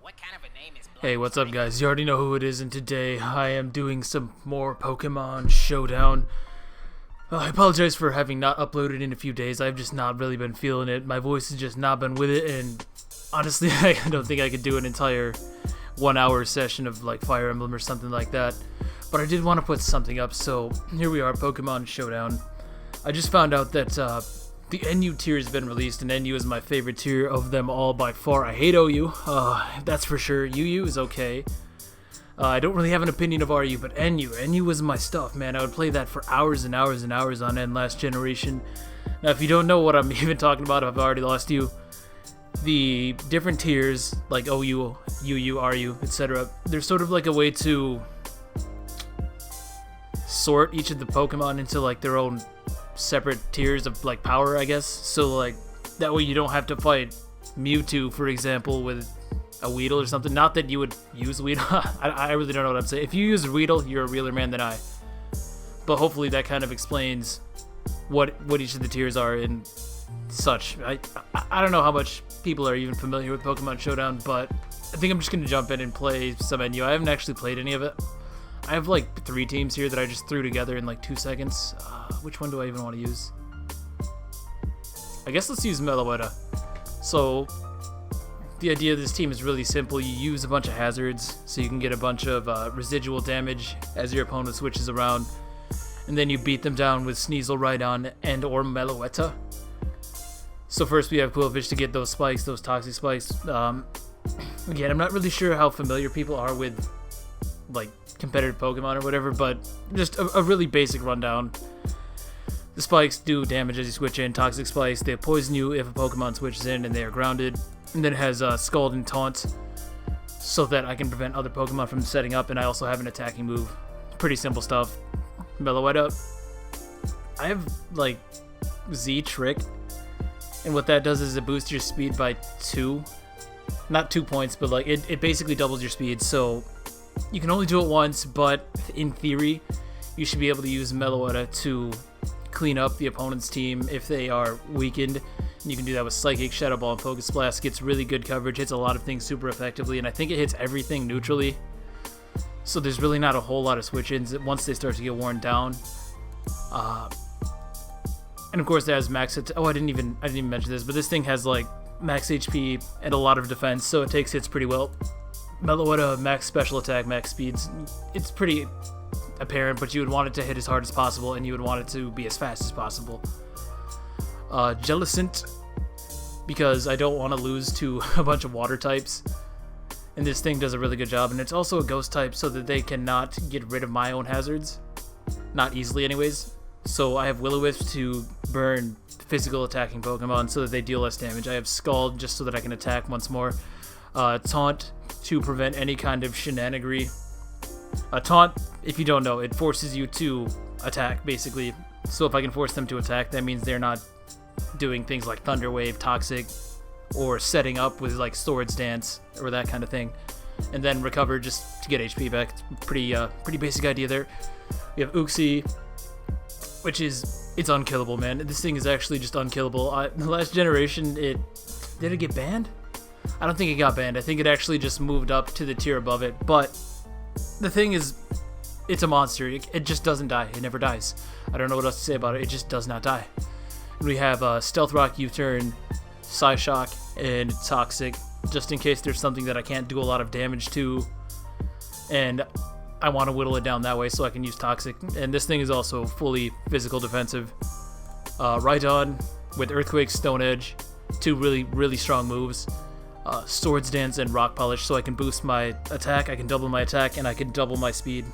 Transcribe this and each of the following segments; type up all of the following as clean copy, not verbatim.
What kind of a name is Hey, what's up guys? You already know who it is, and today I am doing some more Pokemon Showdown. I apologize for having not uploaded in a few days. I've just not really been feeling it. My voice has just not been with it, and honestly, I don't think I could do an entire 1 hour session of like Fire Emblem or something like that. But I did want to put something up, so here we are, Pokemon Showdown. I just found out that the NU tier has been released, and NU is my favorite tier of them all by far. I hate OU, that's for sure. UU is okay. I don't really have an opinion of RU, but NU was my stuff, man. I would play that for hours and hours and hours on end last generation. Now, if you don't know what I'm even talking about, I've already lost you. The different tiers, like OU, UU, RU, etc., they're sort of like a way to sort each of the Pokemon into like their own separate tiers of like power, I guess. So like that way you don't have to fight Mewtwo, for example, with a Weedle or something. Not that you would use Weedle. I really don't know what I'm saying. If you use Weedle, you're a realer man than I. But hopefully that kind of explains what each of the tiers are and such. I don't know how much people are even familiar with Pokemon Showdown, but I think I'm just gonna jump in and play some NU. I haven't actually played any of it. I have like 3 teams here that I just threw together in like 2 seconds. Which one do I even want to use? I guess let's use Meloetta. So the idea of this team is really simple. You use a bunch of hazards so you can get a bunch of residual damage as your opponent switches around, and then you beat them down with Sneasel, Rhydon, and or Meloetta. So first we have Quillfish to get those spikes, those toxic spikes. Again, I'm not really sure how familiar people are with like competitive Pokemon or whatever, but just a really basic rundown. The spikes do damage as you switch in. Toxic spikes, they poison you if a Pokemon switches in and they are grounded. And then it has Scald and Taunt, so that I can prevent other Pokemon from setting up, and I also have an attacking move. Pretty simple stuff. Meloetta, I have like Z-Trick, and what that does is it boosts your speed by 2. Not 2 points, but like it basically doubles your speed, so you can only do it once, but in theory, you should be able to use Meloetta to clean up the opponent's team if they are weakened. And you can do that with Psychic, Shadow Ball, and Focus Blast. Gets really good coverage, hits a lot of things super effectively, and I think it hits everything neutrally. So there's really not a whole lot of switch-ins once they start to get worn down. And of course, it has max. I didn't even mention this, but this thing has like max HP and a lot of defense, so it takes hits pretty well. Meloetta, max special attack, max speeds. It's pretty apparent, but you would want it to hit as hard as possible, and you would want it to be as fast as possible. Jellicent, because I don't want to lose to a bunch of water types, and this thing does a really good job. And it's also a ghost type, so that they cannot get rid of my own hazards, not easily anyways. So I have Will-O-Wisp to burn physical attacking Pokemon so that they deal less damage. I have Scald just so that I can attack once more. Taunt to prevent any kind of shenanigery. Taunt, if you don't know, it forces you to attack, basically. So if I can force them to attack, that means they're not doing things like Thunder Wave, Toxic, or setting up with like Swords Dance or that kind of thing. And then Recover just to get HP back. It's pretty basic idea there. We have Uxie, which is, it's unkillable, man. This thing is actually just unkillable. The last generation, did it get banned? I don't think it got banned. I think it actually just moved up to the tier above it. But the thing is, it's a monster. It just doesn't die. It never dies. I don't know what else to say about it. It just does not die. And we have Stealth Rock, U-Turn, Psyshock, and Toxic, just in case there's something that I can't do a lot of damage to, and I want to whittle it down that way so I can use Toxic. And this thing is also fully physical defensive. Rhydon with Earthquake, Stone Edge, 2 really strong moves. Swords Dance and Rock Polish, so I can boost my attack, I can double my attack, and I can double my speed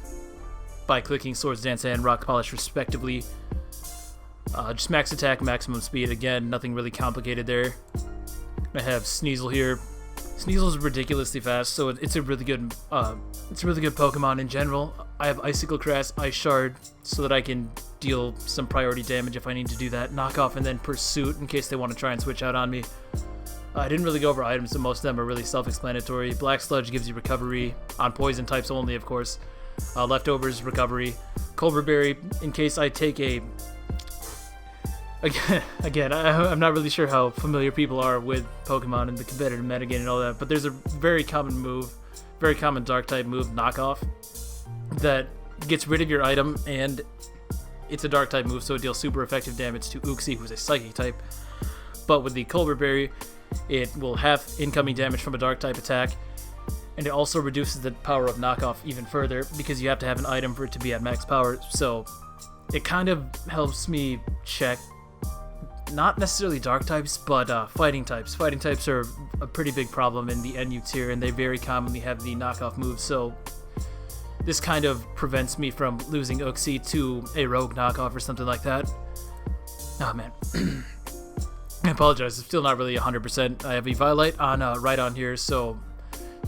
by clicking Swords Dance and Rock Polish respectively. Just max attack, maximum speed. Again, nothing really complicated there. I have Sneasel here. Sneasel is ridiculously fast, so it's a really good Pokemon in general. I have Icicle Crest, Ice Shard, so that I can deal some priority damage if I need to do that. Knock off and then Pursuit in case they want to try and switch out on me. I didn't really go over items, so most of them are really self-explanatory. Black Sludge gives you recovery, on poison types only, of course. Leftovers, recovery. Culver Berry, in case I take a I'm not really sure how familiar people are with Pokemon and the competitive metagame and all that, but there's a very common move, very common Dark-type move, Knockoff, that gets rid of your item, and it's a Dark-type move, so it deals super effective damage to Uxie, who's a Psychic-type. But with the Colbert Berry, it will have incoming damage from a Dark-type attack, and it also reduces the power of Knockoff even further, because you have to have an item for it to be at max power, so it kind of helps me check not necessarily dark types, but fighting types. Fighting types are a pretty big problem in the NU tier, and they very commonly have the knockoff moves, so this kind of prevents me from losing Uxie to a rogue knockoff or something like that. Oh man. I apologize, I'm still not really 100%. I have Eviolite on right on here, so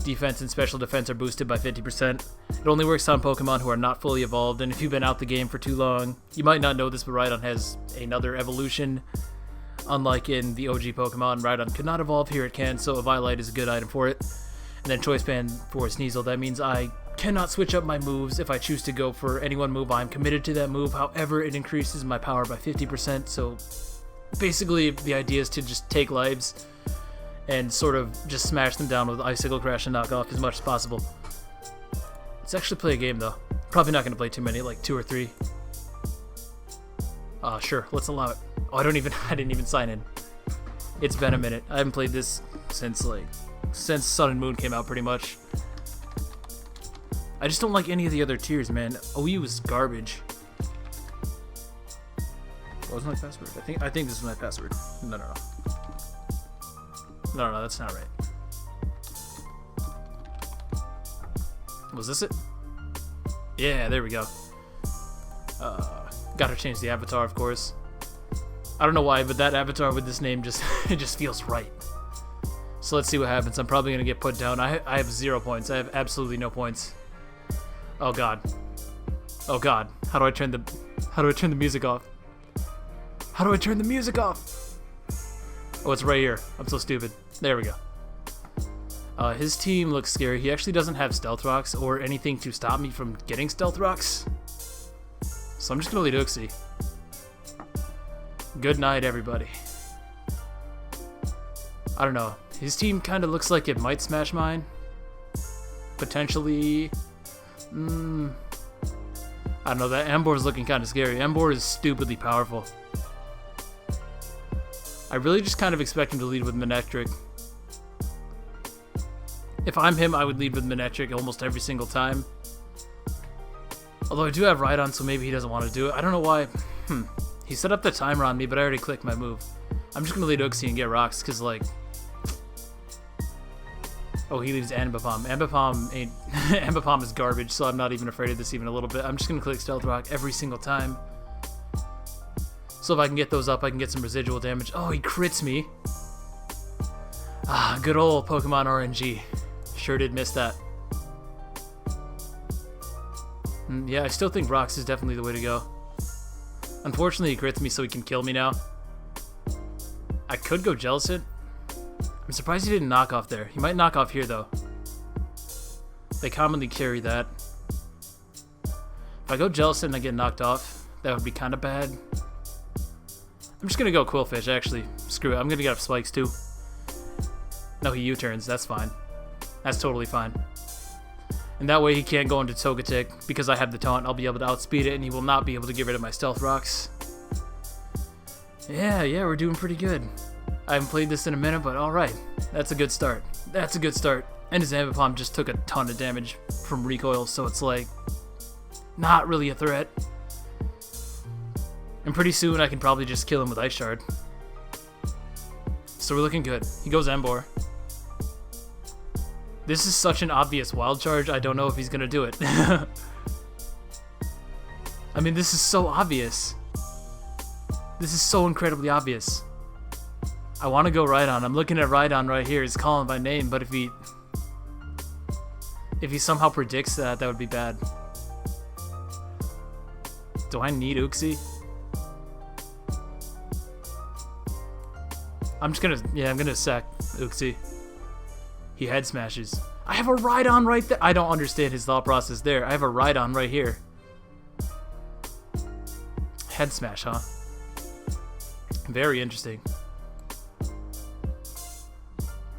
defense and special defense are boosted by 50%. It only works on Pokemon who are not fully evolved, and if you've been out the game for too long, you might not know this, but Rhydon has another evolution. Unlike in the OG Pokemon, Rhydon could not evolve, here it can, so Eviolite is a good item for it. And then Choice Band for Sneasel, that means I cannot switch up my moves. If I choose to go for any one move, I'm committed to that move. However, it increases my power by 50%, so basically the idea is to just take lives and sort of just smash them down with Icicle Crash and Knock Off as much as possible. Let's actually play a game though. Probably not going to play too many, like 2 or 3. Sure, let's allow it. Oh, I didn't even sign in. It's been a minute. I haven't played this since Sun and Moon came out pretty much. I just don't like any of the other tiers, man. OU is garbage. What was my password? I think this is my password. No. No, that's not right. Was this it? Yeah, there we go. Gotta change the avatar, of course. I don't know why, but that avatar with this name just it just feels right. So let's see what happens. I'm probably gonna get put down. I have 0 points. I have absolutely no points. Oh god. Oh god. How do I turn the music off? How do I turn the music off? Oh, it's right here. I'm so stupid. There we go. His team looks scary. He actually doesn't have Stealth Rocks or anything to stop me from getting Stealth Rocks. So I'm just gonna lead Uxie. Good night, everybody. I don't know. His team kind of looks like it might smash mine. Potentially. I don't know. That Emboar is looking kind of scary. Emboar is stupidly powerful. I really just kind of expect him to lead with Manectric. If I'm him, I would lead with Manectric almost every single time. Although I do have Rhydon, so maybe he doesn't want to do it. I don't know why. He set up the timer on me, but I already clicked my move. I'm just going to lead Uxie and get rocks, because, like... Oh, he leaves Ambipom. Ambipom is garbage, so I'm not even afraid of this even a little bit. I'm just going to click Stealth Rock every single time. So if I can get those up, I can get some residual damage. Oh, he crits me. Ah, good old Pokemon RNG. Sure did miss that. Yeah, I still think Rocks is definitely the way to go. Unfortunately, he crits me so he can kill me now. I could go Jellicent. I'm surprised he didn't knock off there. He might knock off here, though. They commonly carry that. If I go Jellicent and I get knocked off, that would be kind of bad. I'm just going to go Quillfish, actually. Screw it. I'm going to get up Spikes, too. No, he U-turns. That's fine. That's totally fine. And that way he can't go into Togetic. Because I have the taunt, I'll be able to outspeed it, and he will not be able to get rid of my Stealth Rocks. Yeah, we're doing pretty good. I haven't played this in a minute, but alright. That's a good start. That's a good start. And his Ambipom just took a ton of damage from Recoil, so it's like... not really a threat. And pretty soon I can probably just kill him with Ice Shard. So we're looking good. He goes Emboar. This is such an obvious Wild Charge, I don't know if he's gonna do it. I mean, this is so obvious. This is so incredibly obvious. I want to go Rhydon. I'm looking at Rhydon right here. He's calling by name, but if he somehow predicts that, that would be bad. Do I need Uxie? I'm gonna sack Uxie. He head smashes. I have a Rhydon right there. I don't understand his thought process there. I have a Rhydon right here. Head smash, huh? Very interesting.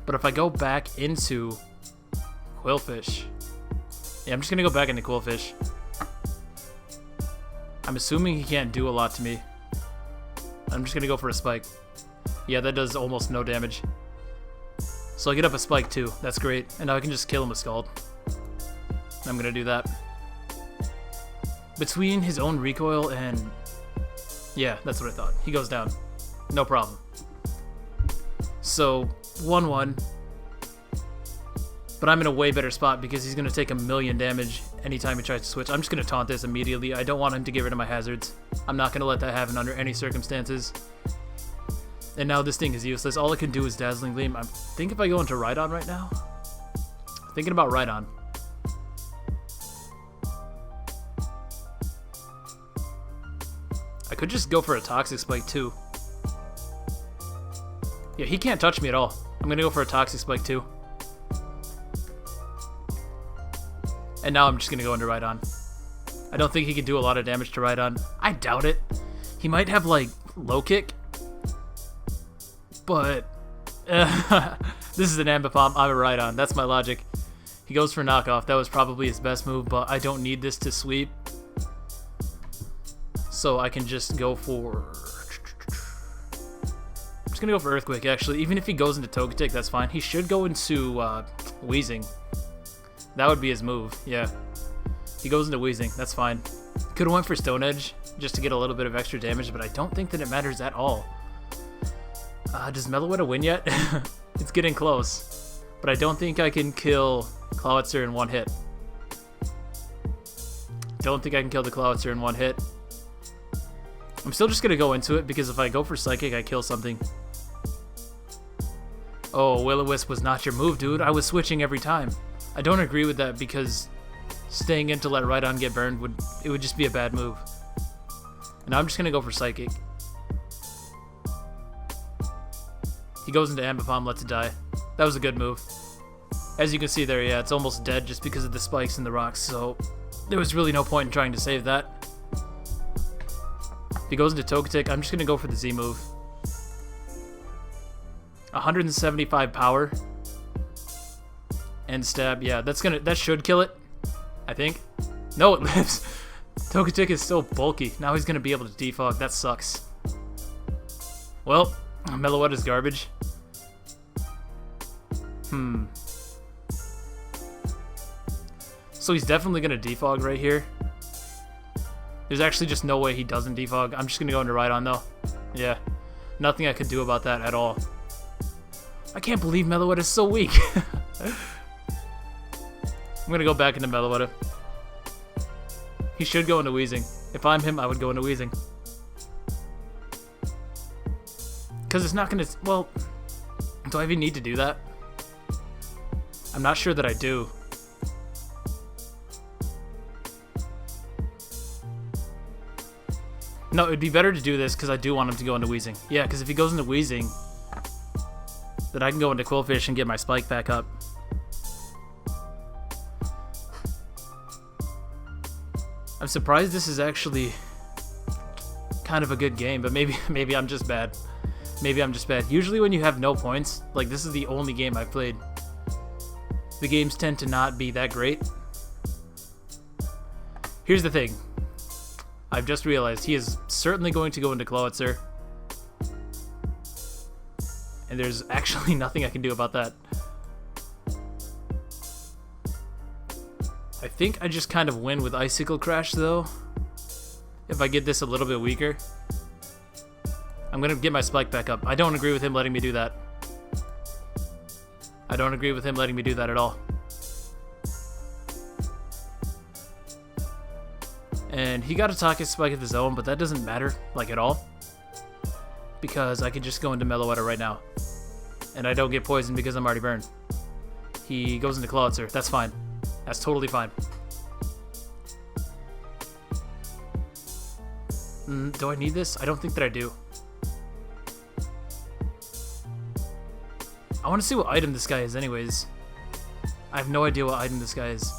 But if I go back into Quillfish... Yeah, I'm just gonna go back into Quillfish. I'm assuming he can't do a lot to me. I'm just gonna go for a spike. Yeah, that does almost no damage. So I get up a spike too. That's great. And now I can just kill him with Scald. I'm gonna do that. Between his own recoil and... Yeah, that's what I thought. He goes down. No problem. So, 1-1. But I'm in a way better spot because he's going to take 1,000,000 damage anytime he tries to switch. I'm just going to taunt this immediately. I don't want him to get rid of my hazards. I'm not going to let that happen under any circumstances. And now this thing is useless. All I can do is Dazzling Gleam. I think if I go into Rhydon right now... Thinking about Rhydon. I could just go for a Toxic Spike too. Yeah, he can't touch me at all. I'm going to go for a Toxic Spike too. And now I'm just going to go into Rhydon. I don't think he can do a lot of damage to Rhydon. I doubt it. He might have, like, low kick. But... this is an Ambipom. I'm a Rhydon. That's my logic. He goes for knockoff. That was probably his best move, but I don't need this to sweep. So I can just go for... I'm just going to go for Earthquake, actually. Even if he goes into Togetic, that's fine. He should go into Weezing. That would be his move, yeah. He goes into Weezing, that's fine. Could have went for Stone Edge, just to get a little bit of extra damage, but I don't think that it matters at all. Does Meloetta win yet? It's getting close. But I don't think I can kill Clawitzer in one hit. Don't think I can kill the Clawitzer in one hit. I'm still just going to go into it, because if I go for Psychic, I kill something. Oh, Will-O-Wisp was not your move, dude. I was switching every time. I don't agree with that because staying in to let Rhydon get burned would just be a bad move. And I'm just gonna go for Psychic. He goes into Ambipom, lets it die. That was a good move. As you can see there, yeah, it's almost dead just because of the spikes and the rocks, so there was really no point in trying to save that. If he goes into Togetic, I'm just gonna go for the Z move. 175 power. And stab, yeah, that should kill it, I think. No, it lives. Togetic is so bulky. Now he's gonna be able to defog. That sucks. Well, Meloetta's garbage. So he's definitely gonna defog right here. There's actually just no way he doesn't defog. I'm just gonna go into Rhydon though. Yeah, nothing I could do about that at all. I can't believe Meloetta is so weak. I'm gonna go back into Meloetta. He should go into Weezing. If I'm him, I would go into Weezing. Because it's not gonna... Well, do I even need to do that? I'm not sure that I do. No, it'd be better to do this because I do want him to go into Weezing. Yeah, because if he goes into Weezing, then I can go into Quillfish and get my spike back up. I'm surprised this is actually kind of a good game, but maybe I'm just bad. Maybe I'm just bad. Usually when you have no points, like this is the only game I've played, the games tend to not be that great. Here's the thing. I've just realized he is certainly going to go into Clawitzer. And there's actually nothing I can do about that. I think I just kind of win with Icicle Crash, though. If I get this a little bit weaker. I'm going to get my spike back up. I don't agree with him letting me do that. I don't agree with him letting me do that at all. And he got a Toxic Spike of his own, but that doesn't matter, like, at all. Because I could just go into Meloetta right now. And I don't get poisoned because I'm already burned. He goes into Clawitzer. That's fine. That's totally fine. Do I need this? I don't think that I do. I want to see what item this guy is anyways. I have no idea what item this guy is.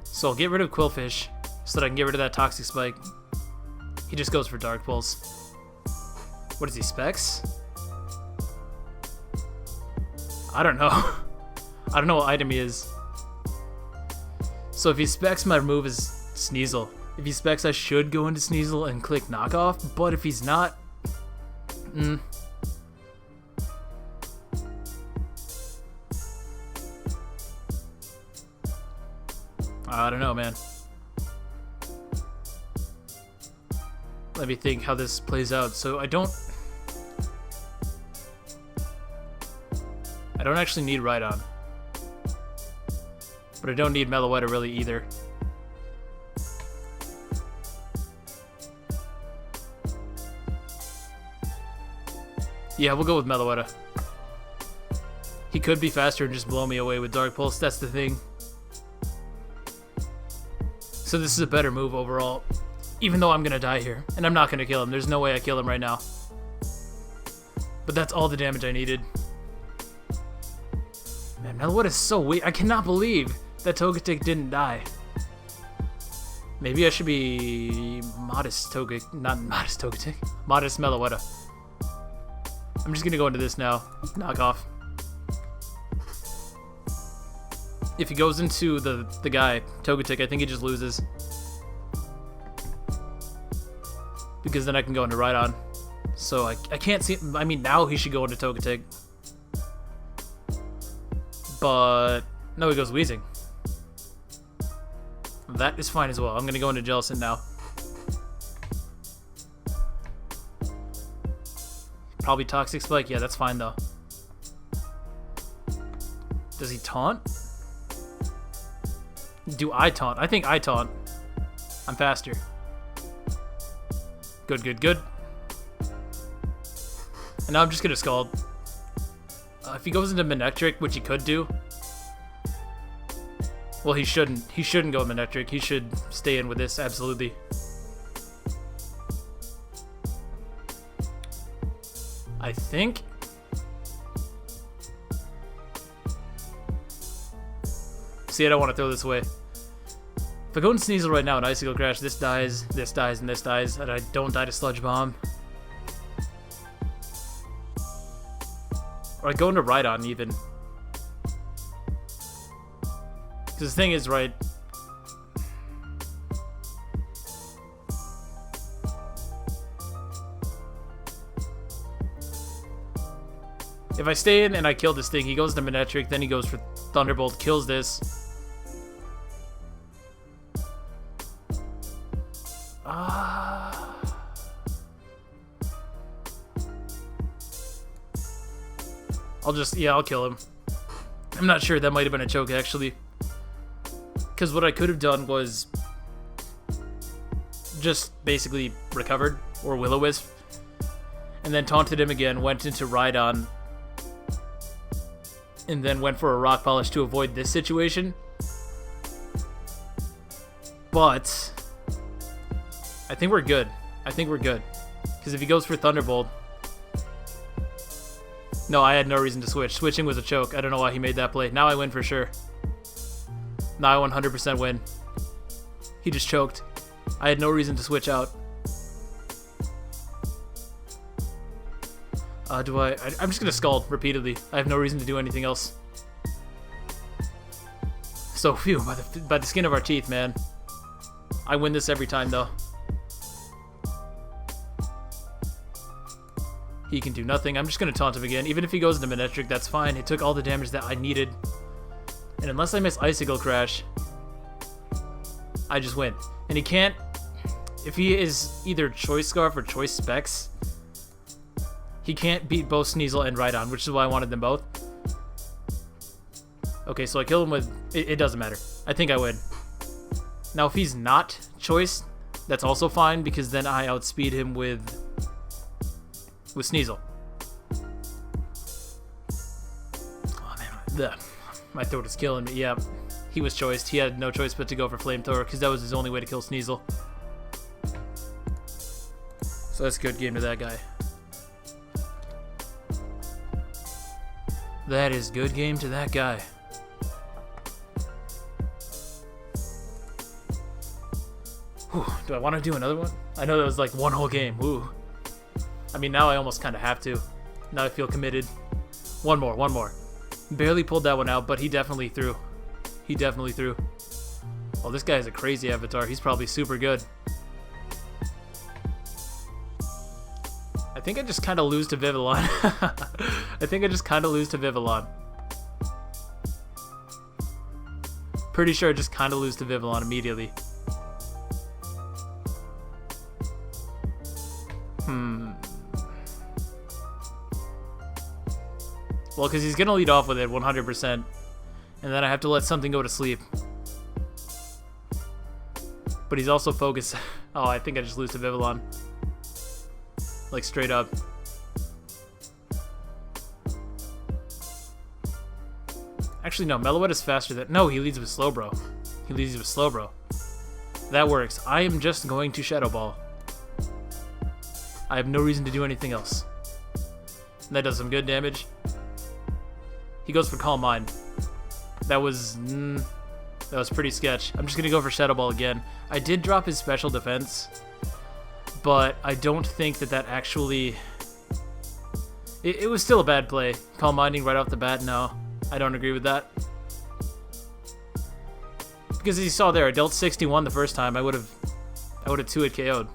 So I'll get rid of Quillfish so that I can get rid of that Toxic Spike. He just goes for Dark Pulse. What is he, Specs? I don't know. I don't know what item he is. So if he Specs, my move is Sneasel. If he Specs, I should go into Sneasel and click Knockoff, but if he's not... I don't know, man. Let me think how this plays out. So I don't actually need Rhydon. But I don't need Meloetta really either. Yeah, we'll go with Meloetta. He could be faster and just blow me away with Dark Pulse, that's the thing. So this is a better move overall. Even though I'm gonna die here. And I'm not gonna kill him. There's no way I kill him right now. But that's all the damage I needed. Man, Meloetta is so weak. I cannot believe that Togetic didn't die. Maybe I should be modest Togetic. Not modest Togetic. Modest Meloetta. I'm just gonna go into this now. Knock off. If he goes into the guy, Togetic, I think he just loses. Because then I can go into Rhydon. So I can't see... I mean, now he should go into Togetic. But... no, he goes Weezing. That is fine as well. I'm going to go into Jellicent now. Probably Toxic Spike. Yeah, that's fine, though. Does he taunt? Do I taunt? I think I taunt. I'm faster. Good, good, good. And now I'm just gonna Scald. If he goes into Manectric, which he could do. Well, he shouldn't. He shouldn't go Manectric. He should stay in with this, absolutely. I think. See, I don't want to throw this away. If I go into Sneasel right now and Icicle Crash, this dies, and this dies, and I don't die to Sludge Bomb. Or I go into Rhydon even. Because the thing is, right... if I stay in and I kill this thing, he goes to Manectric, then he goes for Thunderbolt, kills this. I'll kill him. I'm not sure, that might have been a choke actually. Because what I could have done was just basically recovered, or Will-O-Wisp, and then taunted him again, went into Rhydon, and then went for a Rock Polish to avoid this situation. But I think we're good. Because if he goes for Thunderbolt... no, I had no reason to switch. Switching was a choke. I don't know why he made that play. Now I win for sure. Now I 100% win. He just choked. I had no reason to switch out. I'm just gonna Scald repeatedly. I have no reason to do anything else. So, phew, by the skin of our teeth, man. I win this every time, though. He can do nothing. I'm just gonna taunt him again. Even if he goes into Manectric, that's fine. It took all the damage that I needed. And unless I miss Icicle Crash, I just win. And he can't... if he is either Choice Scarf or Choice Specs, he can't beat both Sneasel and Rhydon, which is why I wanted them both. Okay, so I kill him with... it doesn't matter. I think I win. Now, if he's not Choice, that's also fine, because then I outspeed him with Sneasel. Oh, man. My throat is killing me. Yeah, he was choiced. He had no choice but to go for Flamethrower, because that was his only way to kill Sneasel. So that's a good game to that guy. That is good game to that guy. Whew. Do I want to do another one? I know that was like one whole game. Ooh. I mean, now I almost kind of have to. Now I feel committed. One more. Barely pulled that one out, but he definitely threw. He definitely threw. Oh, this guy has a crazy avatar. He's probably super good. I think I just kind of lose to Vivillon. I think I just kind of lose to Vivillon. Pretty sure I just kind of lose to Vivillon immediately. Well, because he's going to lead off with it 100%. And then I have to let something go to sleep. But he's also focused. Oh, I think I just lose to Vivillon. Like, straight up. Actually, no. Meloetta is faster than... No, he leads with Slowbro. He leads with Slowbro. That works. I am just going to Shadow Ball. I have no reason to do anything else. And that does some good damage. He goes for Calm Mind. That was pretty sketch. I'm just going to go for Shadow Ball again. I did drop his special defense, but I don't think that actually... It was still a bad play. Calm Minding right off the bat, no. I don't agree with that. Because as you saw there, I dealt 61 the first time. I would have 2-hit KO'd.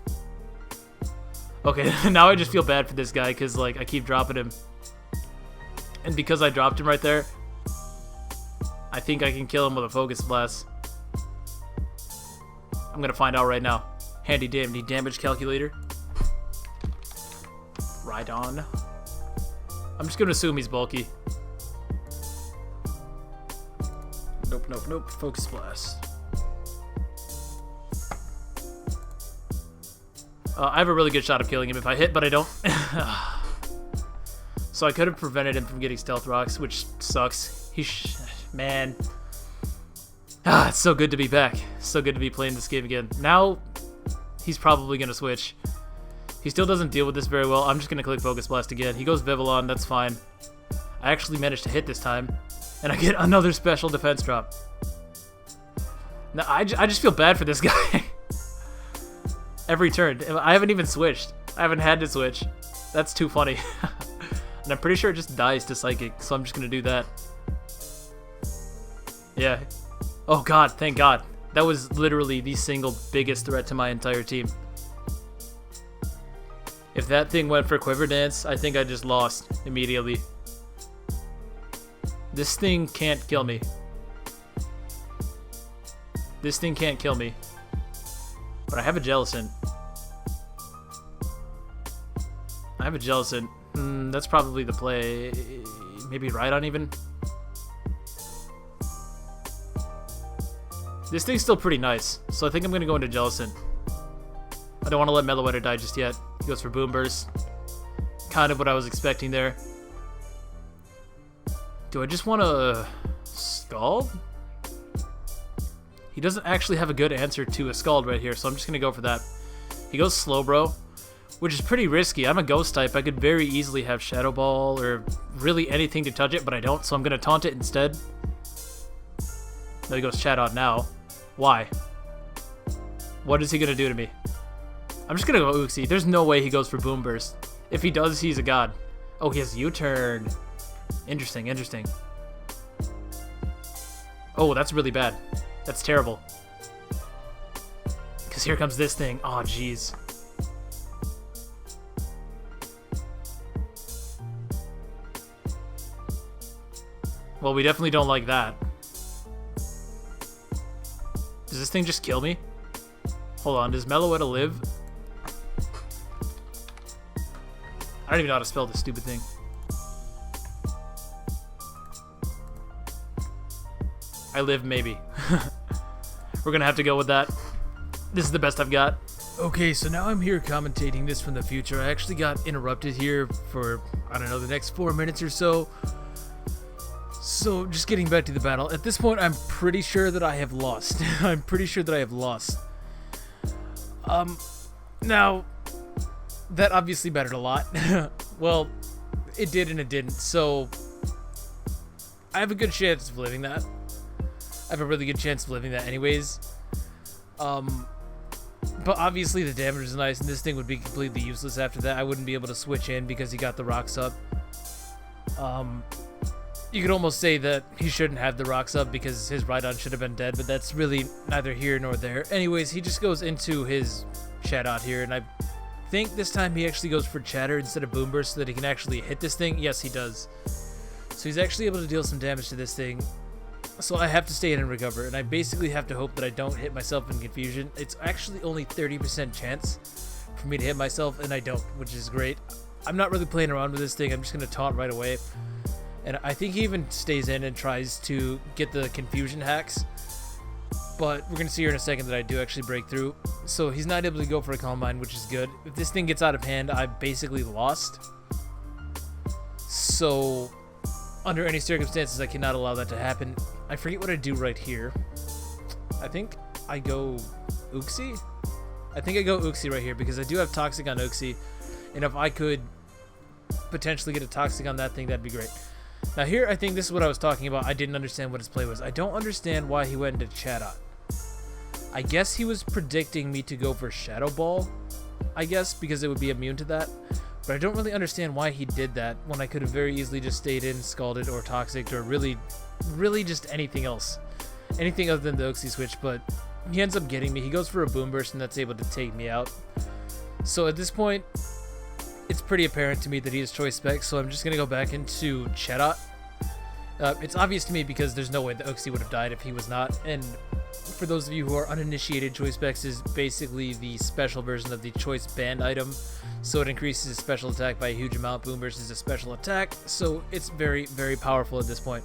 Okay, now I just feel bad for this guy because like I keep dropping him. And because I dropped him right there, I think I can kill him with a Focus Blast. I'm gonna find out right now. Handy dandy damage calculator. Right on. I'm just gonna assume he's bulky. Nope. Focus Blast. I have a really good shot of killing him if I hit, but I don't. So I could have prevented him from getting Stealth Rocks, which sucks. Man. It's so good to be back. So good to be playing this game again. Now, he's probably going to switch. He still doesn't deal with this very well. I'm just going to click Focus Blast again. He goes Vivillon, that's fine. I actually managed to hit this time. And I get another special defense drop. Now, I just feel bad for this guy. Every turn. I haven't even switched. I haven't had to switch. That's too funny. And I'm pretty sure it just dies to Psychic, so I'm just going to do that. Yeah. Oh god, thank god. That was literally the single biggest threat to my entire team. If that thing went for Quiver Dance, I think I just lost immediately. This thing can't kill me. This thing can't kill me. But I have a Jellicent. I have a Jellicent. That's probably the play. Maybe Rhydon even. This thing's still pretty nice, so I think I'm going to go into Jellicent. I don't want to let Meloetta die just yet. He goes for Boom Burst. Kind of what I was expecting there. Do I just want to Scald? He doesn't actually have a good answer to a Scald right here, so I'm just going to go for that. He goes Slowbro, which is pretty risky. I'm a Ghost type. I could very easily have Shadow Ball or really anything to touch it, but I don't, so I'm going to Taunt it instead. No, he goes Chatot now. Why? What is he going to do to me? I'm just going to go Uxie. There's no way he goes for Boom Burst. If he does, he's a god. Oh, he has U-turn. Interesting. Oh, that's really bad. That's terrible. Because here comes this thing. Oh, jeez. Well, we definitely don't like that. Does this thing just kill me? Hold on, does Meloetta live? I don't even know how to spell this stupid thing. I live, maybe. We're gonna have to go with that. This is the best I've got. Okay, so now I'm here commentating this from the future. I actually got interrupted here for, I don't know, the next 4 minutes or so. So, just getting back to the battle. At this point, I'm pretty sure that I have lost. I'm pretty sure that I have lost. Now, that obviously mattered a lot. Well, it did and it didn't, so I have a good chance of living that. I have a really good chance of living that anyways. But But obviously the damage is nice, and this thing would be completely useless after that. I wouldn't be able to switch in because he got the rocks up. You could almost say that he shouldn't have the rocks up because his Rhydon should have been dead, but that's really neither here nor there. Anyways, he just goes into his Chatot here, and I think this time he actually goes for Chatter instead of Boom Burst so that he can actually hit this thing. Yes, he does. So he's actually able to deal some damage to this thing. So I have to stay in and recover, and I basically have to hope that I don't hit myself in confusion. It's actually only 30% chance for me to hit myself, and I don't, which is great. I'm not really playing around with this thing. I'm just going to taunt right away. And I think he even stays in and tries to get the confusion hacks. But we're going to see here in a second that I do actually break through. So he's not able to go for a Calm Mind, which is good. If this thing gets out of hand, I'm basically lost. So under any circumstances, I cannot allow that to happen. I forget what I do right here. I think I go Uxie? I think I go Uxie right here because I do have Toxic on Uxie. And if I could potentially get a Toxic on that thing, that'd be great. Now here, I think this is what I was talking about. I didn't understand what his play was. I don't understand why he went into Chatot. I guess he was predicting me to go for Shadow Ball, I guess, because it would be immune to that. But I don't really understand why he did that when I could have very easily just stayed in, Scalded, or Toxic, or really just anything else. Anything other than the Uxie switch, but he ends up getting me. He goes for a Boom Burst, and that's able to take me out. So at this point, it's pretty apparent to me that he has Choice Spec, so I'm just going to go back into Chatot. It's obvious to me because there's no way the Uxie would have died if he was not, and for those of you who are uninitiated, Choice Specs is basically the special version of the Choice Band item, so it increases his special attack by a huge amount. Boom Burst is a special attack, so it's very, very powerful at this point.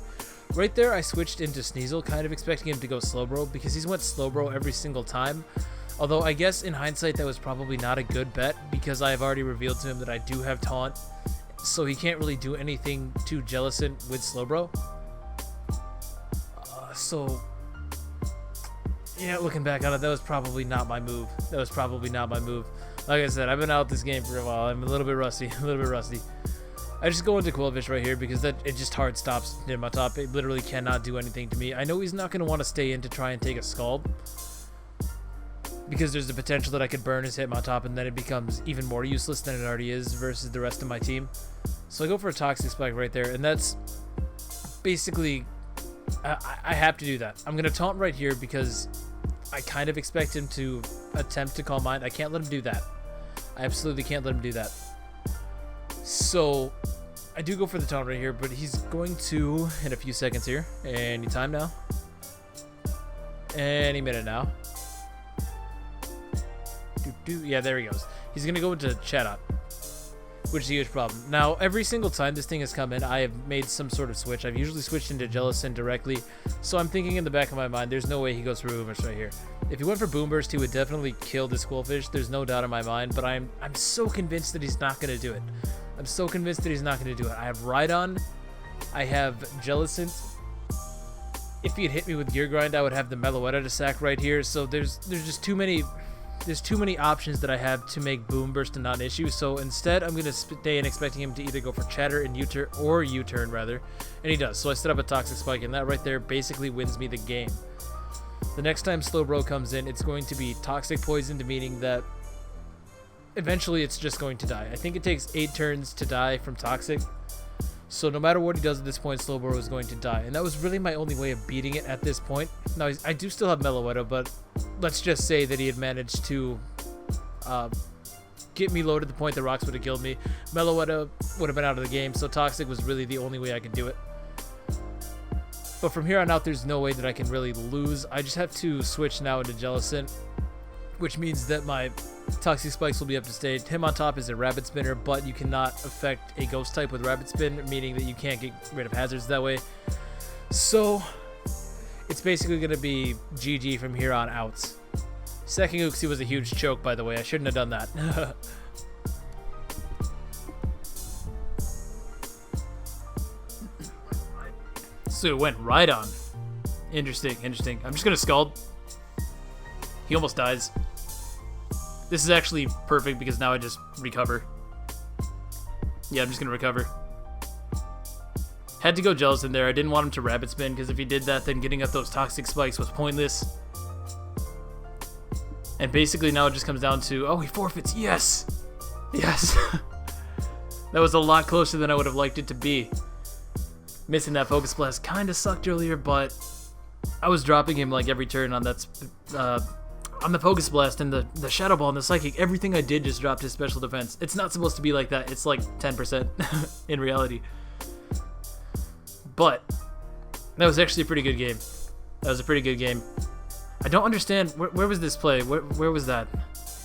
Right there, I switched into Sneasel, kind of expecting him to go Slowbro, because he's went Slowbro every single time. Although I guess in hindsight that was probably not a good bet because I have already revealed to him that I do have Taunt, so he can't really do anything to Jellicent with Slowbro. So yeah, looking back on it, that was probably not my move. Like I said, I've been out this game for a while. I'm a little bit rusty. I just go into Quillfish right here because it just hard stops near my top. It literally cannot do anything to me. I know he's not going to want to stay in to try and take a Scald, because there's the potential that I could burn his Hitmontop and then it becomes even more useless than it already is versus the rest of my team. So I go for a Toxic Spike right there, and that's basically, I have to do that. I'm going to taunt right here because I kind of expect him to attempt to Calm Mind. I can't let him do that. I absolutely can't let him do that. So I do go for the taunt right here, but he's going to, in a few seconds here, any time now, any minute now. Yeah, there he goes. He's going to go into Chatot, which is a huge problem. Now, every single time this thing has come in, I have made some sort of switch. I've usually switched into Jellicent directly, so I'm thinking in the back of my mind, there's no way he goes for Boom Burst right here. If he went for Boom Burst, he would definitely kill this Quillfish. There's no doubt in my mind, but I'm so convinced that he's not going to do it. I have Rhydon. I have Jellicent. If he had hit me with Gear Grind, I would have the Meloetta to sack right here, so there's just too many... There's too many options that I have to make Boom Burst a non-issue, so instead I'm going to stay in expecting him to either go for Chatter and U-turn, or U-turn rather, and he does. So I set up a Toxic Spike, and that right there basically wins me the game. The next time Slowbro comes in, it's going to be Toxic Poisoned, meaning that eventually it's just going to die. I think it takes 8 turns to die from Toxic, so no matter what he does at this point, Slowbro is going to die, and that was really my only way of beating it at this point. Now, I do still have Meloetta, but let's just say that he had managed to get me low to the point that Rocks would have killed me. Meloetta would have been out of the game, so Toxic was really the only way I could do it. But from here on out, there's no way that I can really lose. I just have to switch now into Jellicent, which means that my Toxic Spikes will be up to stage. Hitmontop is a Rapid Spinner, but you cannot affect a Ghost type with Rapid Spin, meaning that you can't get rid of hazards that way. So it's basically going to be GG from here on out. Second Uxie was a huge choke, by the way. I shouldn't have done that. So it went right on. Interesting. I'm just going to Scald. He almost dies. This is actually perfect because now I just recover. Yeah, I'm just going to recover. Had to go Jealous in there. I didn't want him to Rapid Spin because if he did that, then getting up those Toxic Spikes was pointless. And basically now it just comes down to, oh, he forfeits. Yes! Yes! That was a lot closer than I would have liked it to be. Missing that Focus Blast kind of sucked earlier, but I was dropping him like every turn on that, on the Focus Blast and the Shadow Ball and the Psychic. Everything I did just dropped his special defense. It's not supposed to be like that. It's like 10% in reality. But that was actually a pretty good game. That was a pretty good game. I don't understand. Where was this play? Where was that?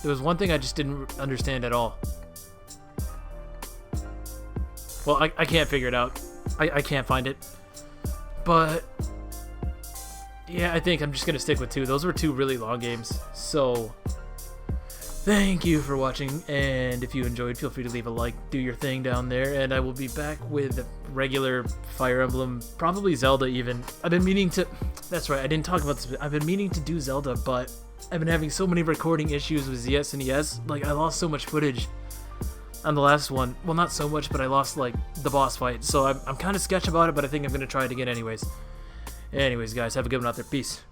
There was one thing I just didn't understand at all. Well, I can't figure it out. I can't find it. But yeah, I think I'm just going to stick with 2. Those were 2 really long games. So thank you for watching. And if you enjoyed, feel free to leave a like. Do your thing down there. And I will be back with regular Fire Emblem. Probably Zelda even. I've been meaning to... That's right, I didn't talk about this. I've been meaning to do Zelda, but I've been having so many recording issues with ZS and ES. Like, I lost so much footage on the last one. Well, not so much, but I lost, like, the boss fight. So I'm kind of sketched about it, but I think I'm going to try it again anyways. Anyways, guys, have a good one out there. Peace.